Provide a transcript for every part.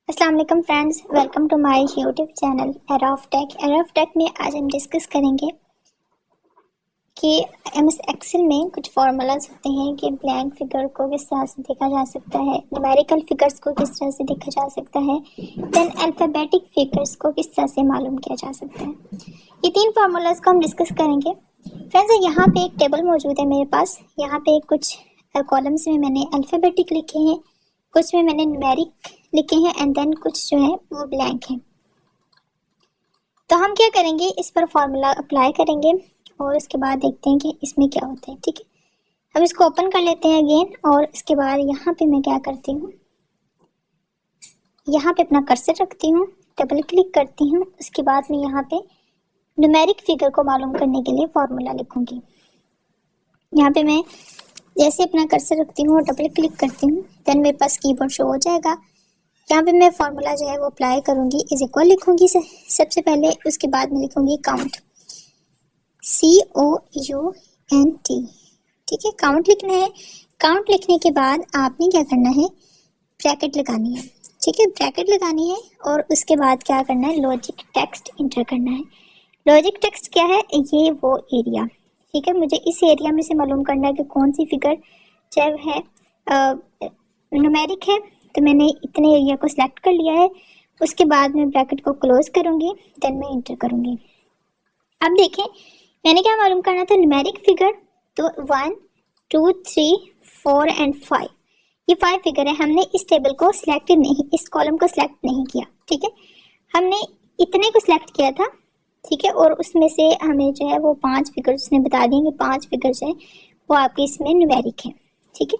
अस्सलाम वालेकुम friends, welcome to my YouTube channel era of tech. Era of tech में आज हम डिस्कस करेंगे कि एमएस एक्सेल में कुछ फार्मूलाज होते हैं कि ब्लैंक फिगर को किस तरह से देखा जा सकता है, न्यूमेरिकल फिगर्स को किस तरह से देखा जा सकता है, देन अल्फ़ाबेटिक फिगर्स को किस तरह से मालूम किया जा सकता है। ये तीन फार्मूलाज को हम डिस्कस करेंगे। फ्रेंड्स, यहाँ पे एक टेबल मौजूद है मेरे पास। यहाँ पे कुछ कॉलम्स में मैंने अल्फ़ाबेटिक लिखे हैं, कुछ में मैंने न्यूमेरिक लिखे हैं एंड देन कुछ जो है वो ब्लैंक है। तो हम क्या करेंगे, इस पर फॉर्मूला अप्लाई करेंगे और उसके बाद देखते हैं कि इसमें क्या होता है। ठीक है, अब इसको ओपन कर लेते हैं अगेन और इसके बाद यहाँ पे मैं क्या करती हूँ, यहाँ पे अपना कर्सर रखती हूँ, डबल क्लिक करती हूँ। उसके बाद मैं यहाँ पे न्यूमेरिक फिगर को मालूम करने के लिए फॉर्मूला लिखूँगी। यहाँ पे मैं जैसे अपना कर्सर रखती हूँ और डबल क्लिक करती हूँ, देन मेरे पास कीबोर्ड शो हो जाएगा। यहाँ पे मैं फार्मूला जो है वो अप्लाई करूँगी, इज इक्वल लिखूँगी सबसे पहले, उसके बाद मैं लिखूँगी काउंट, COUNT। ठीक है, काउंट लिखना है। काउंट लिखने के बाद आपने क्या करना है, ब्रैकेट लगानी है। ठीक है, ब्रैकेट लगानी है और उसके बाद क्या करना है, लॉजिक टेक्स्ट इंटर करना है। लॉजिक टेक्स्ट क्या है, ये वो एरिया। ठीक है, मुझे इस एरिया में से मालूम करना है कि कौन सी फिगर जब है न्यूमेरिक है, तो मैंने इतने एरिया को सिलेक्ट कर लिया है। उसके बाद मैं ब्रैकेट को क्लोज करूंगी, देन मैं इंटर करूंगी। अब देखें, मैंने क्या मालूम करना था, न्यूमेरिक फिगर। तो 1 2 3 4 एंड 5, ये 5 फिगर है। हमने इस टेबल को सिलेक्ट नहीं, इस कॉलम को सिलेक्ट नहीं किया। ठीक है, हमने इतने को सिलेक्ट किया था। ठीक है, और उसमें से हमें जो है वो 5 फिगर उसने बता दिए कि 5 फिगर जो है वो आपके इसमें न्यूमेरिक है। ठीक है,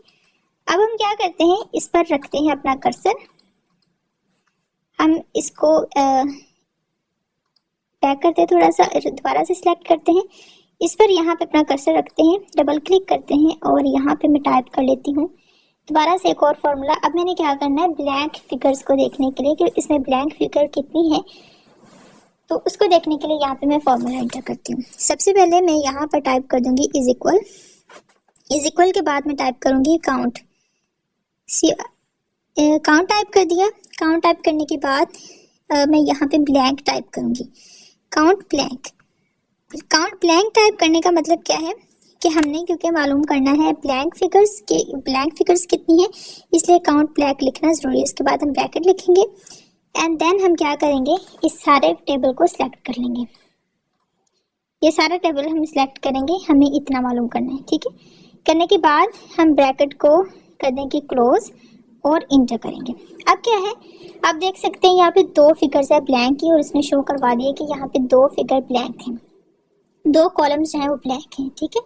अब हम क्या करते हैं, इस पर रखते हैं अपना कर्सर। हम इसको बैक करते हैं, थोड़ा सा दोबारा से सिलेक्ट करते हैं। इस पर यहाँ पे अपना कर्सर रखते हैं, डबल क्लिक करते हैं और यहाँ पे मैं टाइप कर लेती हूँ दोबारा से एक और फार्मूला। अब मैंने क्या करना है, ब्लैंक फिगर्स को देखने के लिए कि इसमें ब्लैंक फिगर कितनी है, तो उसको देखने के लिए यहाँ पे मैं फार्मूला एंटर करती हूँ। सबसे पहले मैं यहाँ पर टाइप कर दूंगी इज इक्वल। इज इक्वल के बाद मैं टाइप करूंगी काउंट। काउंट टाइप कर दिया। काउंट टाइप करने के बाद मैं यहाँ पे ब्लैंक टाइप करूँगी, count blank. Count blank type करने का मतलब क्या है कि हमने क्योंकि मालूम करना है ब्लैंक फिगर्स कितनी है, इसलिए काउंट ब्लैंक लिखना ज़रूरी है। उसके बाद हम ब्रैकेट लिखेंगे एंड देन हम क्या करेंगे, इस सारे टेबल को सिलेक्ट कर लेंगे। ये सारा टेबल हम सिलेक्ट करेंगे, हमें इतना मालूम करना है। ठीक है, करने के बाद हम ब्रैकेट को कर देंगे क्लोज और इंटर करेंगे। अब क्या है, आप देख सकते हैं यहाँ पे 2 फिगर्स है ब्लैंक की और इसने शो करवा दिया कि यहाँ पे 2 फिगर ब्लैंक हैं, 2 कॉलम्स जो हैं वो ब्लैंक हैं। ठीक है,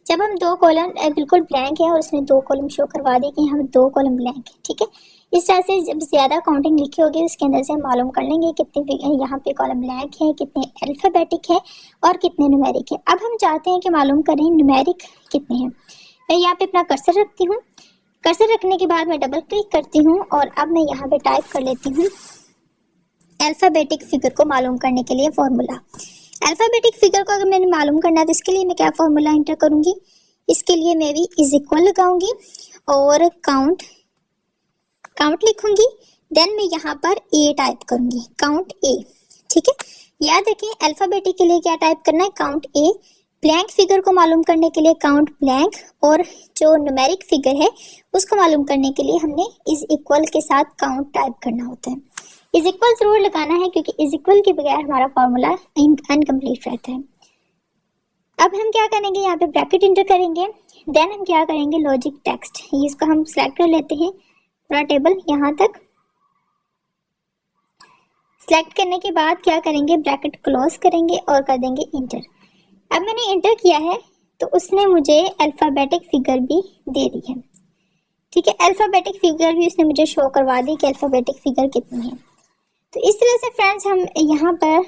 जब हम 2 कॉलम बिल्कुल ब्लैंक है और उसने 2 कॉलम शो करवा दिए कि यहाँ पे 2 कॉलम ब्लैंक है। ठीक है, इस तरह से जब ज़्यादा काउंटिंग लिखी होगी उसके अंदर से हम मालूम कर लेंगे कितने यहाँ पे कॉलम ब्लैंक है, कितने अल्फ़ाबेटिक है और कितने न्यूमेरिक है। अब हम चाहते हैं कि मालूम करें न्यूमेरिक कितने हैं। मैं यहाँ पे अपना कर्सर रखती हूँ, कर्सर रखने के बाद मैं डबल क्लिक करती हूँ और अब मैं यहाँ पे टाइप कर लेती हूँ अल्फ़ाबेटिक फिगर को मालूम करने के लिए फॉर्मूला। अल्फ़ाबेटिक फिगर को अगर मैंने मालूम करना है तो इसके लिए मैं क्या फॉर्मूला एंटर करूँगी, इसके लिए मैं भी इज इक्वल लगाऊंगी और काउंट लिखूंगी। देन मैं यहाँ पर ए टाइप करूँगी, काउंट ए। ठीक है, याद रखें अल्फ़ाबेटिक के लिए क्या टाइप करना है, काउंट ए। ब्लैंक फिगर को मालूम करने के लिए काउंट ब्लैंक, और जो न्यूमेरिक फिगर है उसको मालूम करने के लिए हमने इज इक्वल के साथ काउंट टाइप करना होता है। इज इक्वल जरूर लगाना है क्योंकि इज इक्वल के बगैर हमारा फॉर्मूला अनकम्प्लीट रहता है। अब हम क्या करेंगे, यहाँ पे ब्रैकेट इंटर करेंगे, देन हम क्या करेंगे, लॉजिक टेक्स्ट, इसको हम सिलेक्ट कर लेते हैं पूरा टेबल यहाँ तक। सिलेक्ट करने के बाद क्या करेंगे, ब्रैकेट क्लोज करेंगे और कर देंगे इंटर। अब मैंने इंटर किया है तो उसने मुझे अल्फ़ाबेटिक फिगर भी दे दी है। ठीक है, अल्फ़ाबेटिक फिगर भी उसने मुझे शो करवा दी कि अल्फ़ाबेटिक फिगर कितनी है। तो इस तरह से फ्रेंड्स हम यहाँ पर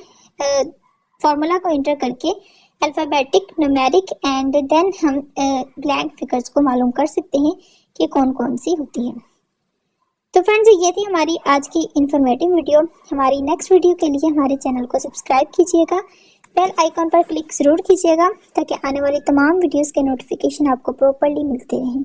फॉर्मूला को इंटर करके अल्फ़ाबेटिक, न्यूमेरिक एंड देन हम ब्लैंक फिगर्स को मालूम कर सकते हैं कि कौन कौन सी होती है। तो फ्रेंड्स, ये थी हमारी आज की इन्फॉर्मेटिव वीडियो। हमारी नेक्स्ट वीडियो के लिए हमारे चैनल को सब्सक्राइब कीजिएगा, बेल आइकॉन पर क्लिक ज़रूर कीजिएगा ताकि आने वाली तमाम वीडियोस के नोटिफिकेशन आपको प्रॉपर्ली मिलते रहें।